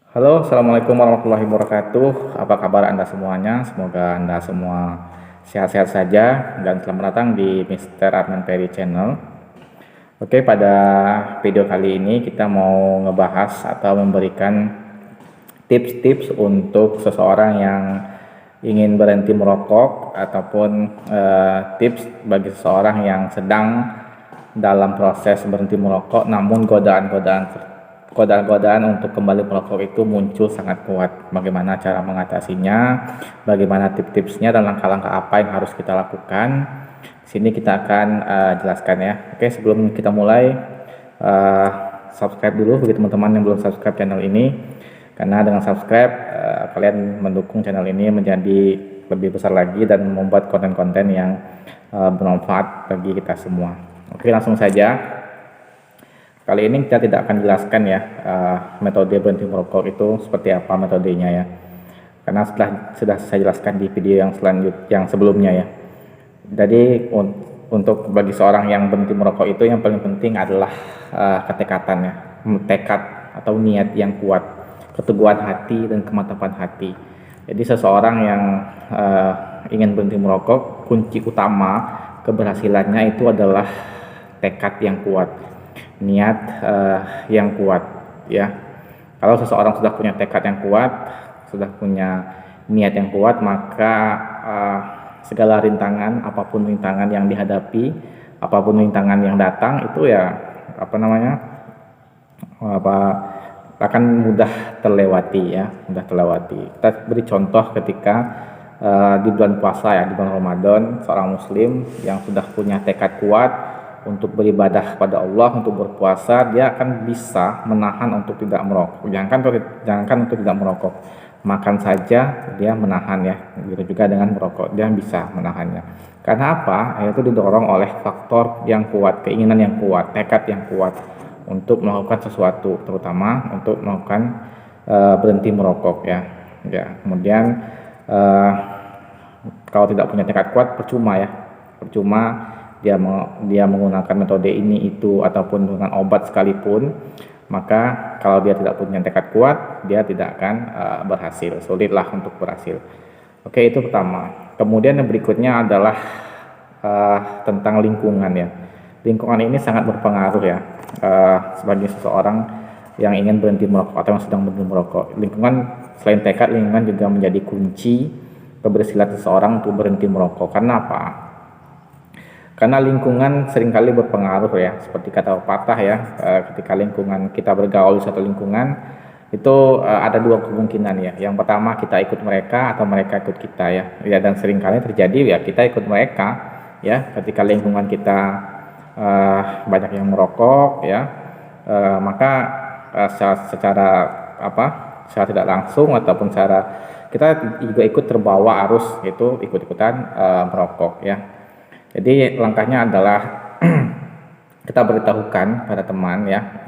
Halo, Assalamualaikum warahmatullahi wabarakatuh. Apa kabar Anda semuanya? Semoga Anda semua sehat-sehat saja dan selamat datang di Mr. Arman Perry Channel. Oke, pada video kali ini kita mau ngebahas atau memberikan tips-tips untuk seseorang yang ingin berhenti merokok ataupun tips bagi seseorang yang sedang dalam proses berhenti merokok namun godaan-godaan untuk kembali merokok itu muncul sangat kuat. Bagaimana cara mengatasinya, bagaimana tips-tipsnya dan langkah-langkah apa yang harus kita lakukan. Sini kita akan jelaskan ya. Oke, sebelum kita mulai, uh, subscribe dulu bagi teman-teman yang belum subscribe channel ini, karena dengan subscribe kalian mendukung channel ini menjadi lebih besar lagi dan membuat konten-konten yang bermanfaat bagi kita semua. Oke, langsung saja. Kali ini kita tidak akan jelaskan ya metode berhenti merokok itu seperti apa metodenya ya, karena sudah saya jelaskan di video yang sebelumnya ya. Jadi untuk bagi seorang yang berhenti merokok itu yang paling penting adalah ketekatan ya, tekad atau niat yang kuat, keteguhan hati dan kemantapan hati. Jadi seseorang yang ingin berhenti merokok, kunci utama keberhasilannya itu adalah tekad yang kuat, niat yang kuat ya. Kalau seseorang sudah punya tekad yang kuat, sudah punya niat yang kuat, maka segala rintangan, apapun rintangan yang dihadapi, apapun rintangan yang datang itu ya akan mudah terlewati ya, mudah terlewati. Kita beri contoh ketika di bulan puasa ya, di bulan Ramadan, seorang muslim yang sudah punya tekad kuat untuk beribadah kepada Allah, untuk berpuasa, dia akan bisa menahan untuk tidak merokok. Jangankan untuk tidak merokok, makan saja dia menahan ya. Begitu juga dengan merokok, dia bisa menahannya. Karena apa? Yaitu didorong oleh faktor yang kuat, keinginan yang kuat, tekad yang kuat untuk melakukan sesuatu, terutama untuk melakukan berhenti merokok ya. Ya, kemudian kalau tidak punya tekad kuat percuma ya, percuma dia menggunakan metode ini itu ataupun dengan obat sekalipun, maka kalau dia tidak punya tekad kuat, dia tidak akan berhasil, sulitlah untuk berhasil. Oke, itu pertama. Kemudian yang berikutnya adalah tentang lingkungan ya. Lingkungan ini sangat berpengaruh ya sebagai seseorang yang ingin berhenti merokok atau yang sedang berhenti merokok. Lingkungan, selain tekad, lingkungan juga menjadi kunci keberhasilan seseorang untuk berhenti merokok. Karena apa? Karena lingkungan seringkali berpengaruh ya, seperti kata pepatah ya, ketika lingkungan kita bergaul di satu lingkungan itu ada dua kemungkinan ya. Yang pertama kita ikut mereka atau mereka ikut kita ya. Ya, dan seringkali terjadi ya kita ikut mereka ya, ketika lingkungan kita banyak yang merokok ya, maka secara secara tidak langsung ataupun secara kita juga ikut terbawa arus itu, ikut-ikutan merokok ya. Jadi langkahnya adalah kita beritahukan pada teman ya,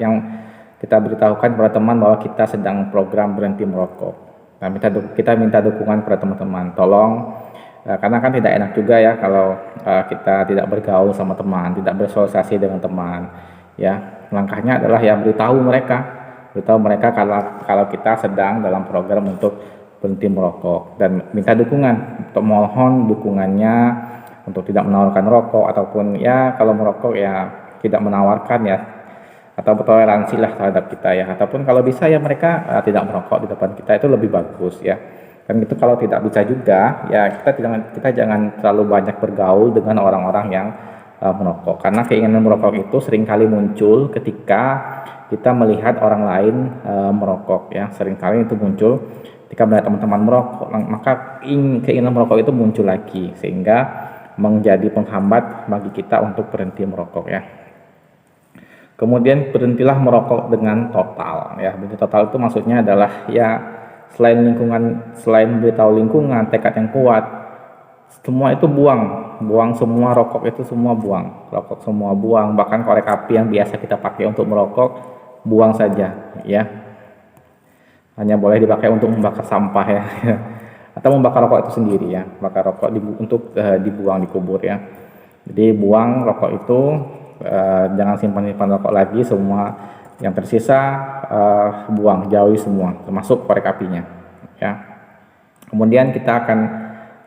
kita beritahukan pada teman bahwa kita sedang program berhenti merokok. Nah, kita minta dukungan pada teman-teman, tolong, karena kan tidak enak juga ya kalau kita tidak bergaul sama teman, tidak bersosialisasi dengan teman ya. Langkahnya adalah ya beritahu mereka kalau kita sedang dalam program untuk berhenti merokok, dan minta dukungan, untuk mohon dukungannya untuk tidak menawarkan rokok, ataupun ya kalau merokok ya tidak menawarkan ya, atau bertoleransi lah terhadap kita ya, ataupun kalau bisa ya mereka tidak merokok di depan kita, itu lebih bagus ya. Dan itu kalau tidak bisa juga ya kita jangan terlalu banyak bergaul dengan orang-orang yang merokok, karena keinginan merokok itu seringkali muncul ketika kita melihat orang lain merokok ya. Seringkali itu muncul ketika melihat teman-teman merokok, maka keinginan merokok itu muncul lagi, sehingga menjadi penghambat bagi kita untuk berhenti merokok ya. Kemudian berhentilah merokok dengan total ya. Berhenti total itu maksudnya adalah ya, selain beritahu lingkungan, tekad yang kuat, semua itu buang semua rokok itu, semua buang, rokok semua buang, bahkan korek api yang biasa kita pakai untuk merokok buang saja ya. Hanya boleh dipakai untuk membakar sampah ya. Atau membakar rokok itu sendiri ya, bakar rokok untuk dibuang, dikubur ya. Jadi buang rokok itu, jangan simpan rokok lagi, semua Yang tersisa buang, jauhi semua, termasuk korek apinya. Ya. Kemudian kita akan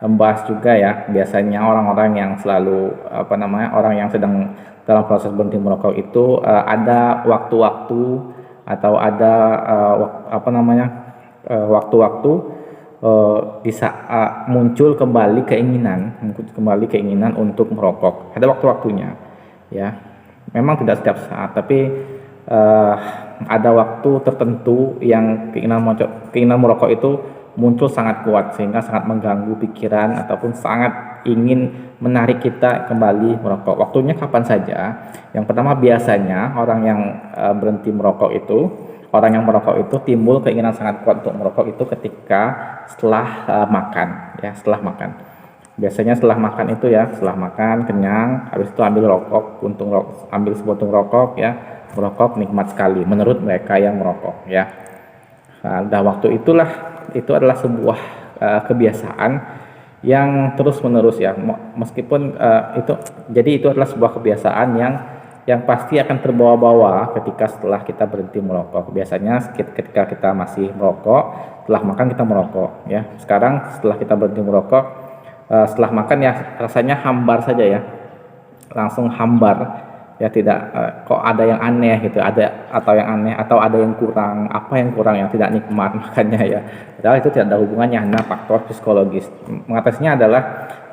membahas juga ya, biasanya orang-orang yang selalu orang yang sedang dalam proses berhenti merokok itu ada waktu-waktu atau ada waktu-waktu di saat muncul kembali keinginan untuk merokok. Ada waktu-waktunya, ya. Memang tidak setiap saat, tapi ada waktu tertentu yang keinginan merokok itu muncul sangat kuat sehingga sangat mengganggu pikiran ataupun sangat ingin menarik kita kembali merokok. Waktunya kapan saja? Yang pertama, biasanya orang yang orang yang merokok itu timbul keinginan sangat kuat untuk merokok itu ketika setelah makan, ya, setelah makan. Biasanya setelah makan itu ya, setelah makan kenyang, habis itu ambil sebuah rokok, ya, merokok nikmat sekali menurut mereka yang merokok, ya. Nah, waktu itu adalah sebuah kebiasaan yang terus menerus, ya, meskipun itu adalah sebuah kebiasaan yang pasti akan terbawa-bawa ketika setelah kita berhenti merokok. Biasanya ketika kita masih merokok, setelah makan kita merokok, ya. Sekarang setelah kita berhenti merokok, setelah makan ya rasanya hambar saja, ya, langsung hambar, ya, tidak kok ada yang aneh gitu, ada yang kurang, apa yang kurang, yang tidak nikmat makannya, ya. Padahal itu tidak ada hubungannya, hanya faktor psikologis. Mengatasinya adalah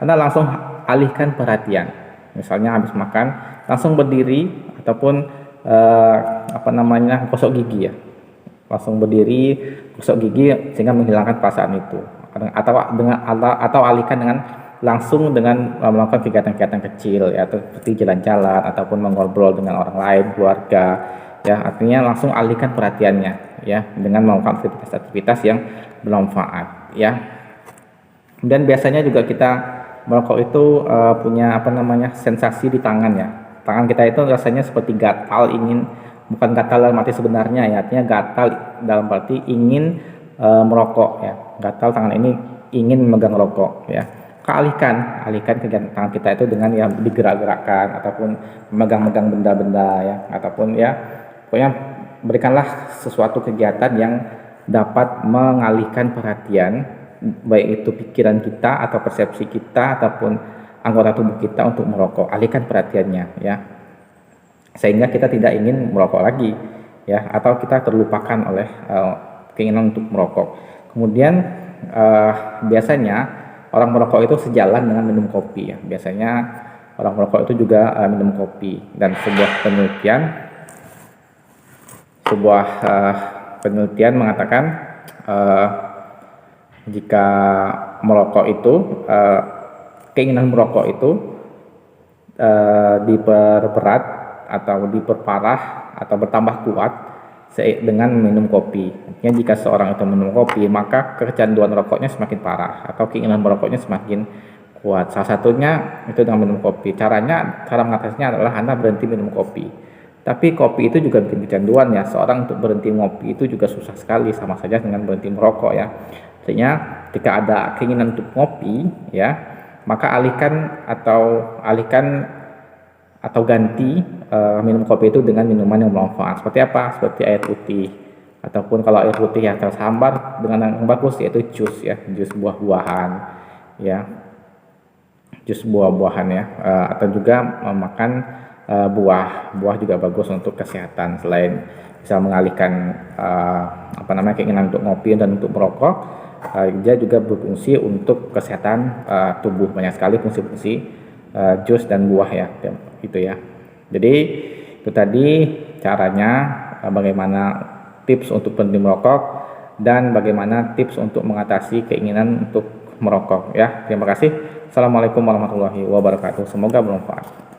Anda langsung alihkan perhatian. Misalnya habis makan langsung berdiri ataupun gosok gigi, ya. Langsung berdiri, gosok gigi sehingga menghilangkan perasaan itu. Atau alihkan langsung dengan melakukan kegiatan-kegiatan kecil, ya, seperti jalan-jalan ataupun mengobrol dengan orang lain, keluarga, ya. Artinya langsung alihkan perhatiannya, ya, dengan melakukan aktivitas-aktivitas yang bermanfaat, ya. Dan biasanya juga kita merokok itu punya sensasi di tangan, ya. Tangan kita itu rasanya seperti gatal, bukan gatal dalam arti sebenarnya, ya, artinya gatal dalam arti ingin merokok, ya. Gatal tangan ini ingin memegang rokok, ya. Alihkan kegiatan tangan kita itu dengan yang digerak-gerakkan ataupun memegang-megang benda-benda, ya, ataupun, ya, pokoknya berikanlah sesuatu kegiatan yang dapat mengalihkan perhatian, baik itu pikiran kita atau persepsi kita ataupun anggota tubuh kita untuk merokok. Alihkan perhatiannya, ya, sehingga kita tidak ingin merokok lagi, ya, atau kita terlupakan oleh keinginan untuk merokok. Kemudian biasanya orang merokok itu sejalan dengan minum kopi, ya. Biasanya orang merokok itu juga minum kopi, dan sebuah penelitian mengatakan jika merokok itu keinginan merokok itu diperberat atau diperparah atau bertambah kuat dengan minum kopi. Artinya jika seorang itu minum kopi, maka kecanduan rokoknya semakin parah atau keinginan merokoknya semakin kuat. Salah satunya itu dengan minum kopi. Cara mengatasinya adalah Anda berhenti minum kopi. Tapi kopi itu juga bikin kecanduan, ya. Seorang untuk berhenti ngopi itu juga susah sekali, sama saja dengan berhenti merokok, ya. Artinya jika ada keinginan untuk ngopi, ya, maka alihkan atau ganti minum kopi itu dengan minuman yang bermanfaat. Seperti apa? Seperti air putih, ataupun kalau air putih ya tersambar dengan yang bagus, yaitu jus, ya, jus buah-buahan, ya, jus buah-buahan, ya, atau juga makan buah juga bagus untuk kesehatan. Selain bisa mengalihkan keinginan untuk ngopi dan untuk merokok, dia juga berfungsi untuk kesehatan tubuh. Banyak sekali fungsi-fungsi jus dan buah, ya, itu, ya. Jadi itu tadi caranya, bagaimana tips untuk berhenti merokok dan bagaimana tips untuk mengatasi keinginan untuk merokok, ya. Terima kasih. Assalamualaikum warahmatullahi wabarakatuh. Semoga bermanfaat.